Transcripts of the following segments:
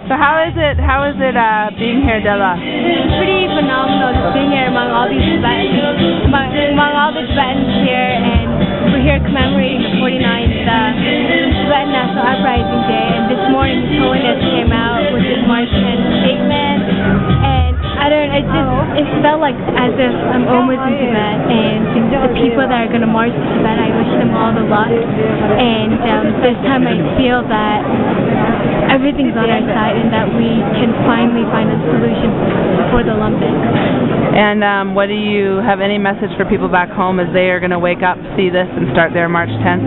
So how is it being here, Della? It's pretty phenomenal just being here among all these Tibetans, among all the Tibetans here, and we're here commemorating the 49th Tibetan National Uprising Day. And this morning, His Holiness came out with his March 10th statement, and it felt like as if I'm almost in Tibet, and the people that are going to march to Tibet, I wish them all the luck. And this time I feel that everything's on our side and that we can finally find a solution for the Olympics. And what do you have any message for people back home as they are going to wake up, see this, and start their March 10th?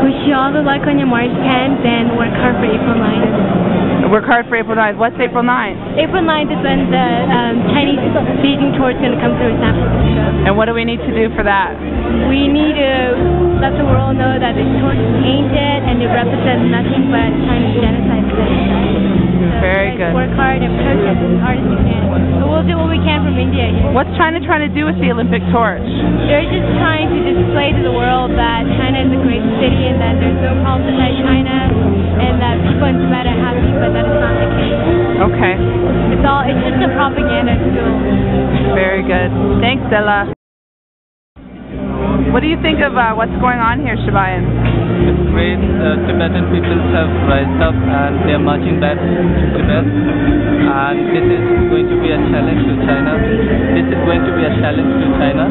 Wish you all the luck on your March 10th and work hard for April 9th. Work hard for April 9th. What's April 9th? April 9th is when the Chinese Beijing tour is going to come through San Francisco. And what do we need to do for that? We need to let the world know that the torch is tainted and it represents nothing but China's genocide. Very good. Work hard and protest as hard as you can. But we'll do what we can from India here. What's China trying to do with the Olympic torch? They're just trying to display to the world that China is a great city and that there's no problem inside China and that people in Tibet are happy, but that is not the case. Okay. It's just a propaganda tool. Very good. Thanks, Della. What do you think of what's going on here, Shibayan? It's great. The Tibetan peoples have rised up and they are marching back to Tibet. And this is going to be a challenge to China. This is going to be a challenge to China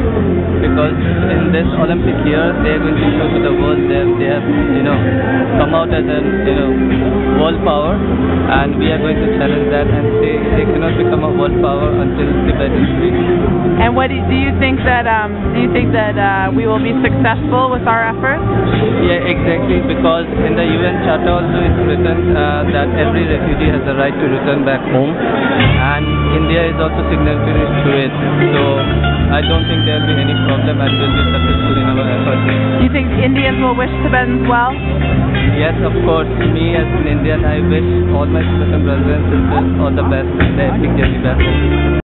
because in this Olympic year they are going to show to the world that they have, come out as a, world power, and we are going to challenge that. And they cannot become a world power until Tibet is free. And what do you think that we will be successful with our efforts? Yeah, exactly, because in the UN Charter also it's written that every refugee has the right to return back home, and India is also signatory to it. So I don't think there will be any problem and we'll be successful in our efforts. Do you think Indians will wish Tibetans well? Yes, of course. Me as an Indian, I wish all my Tibetan brothers and sisters all the best in their epic journey back home.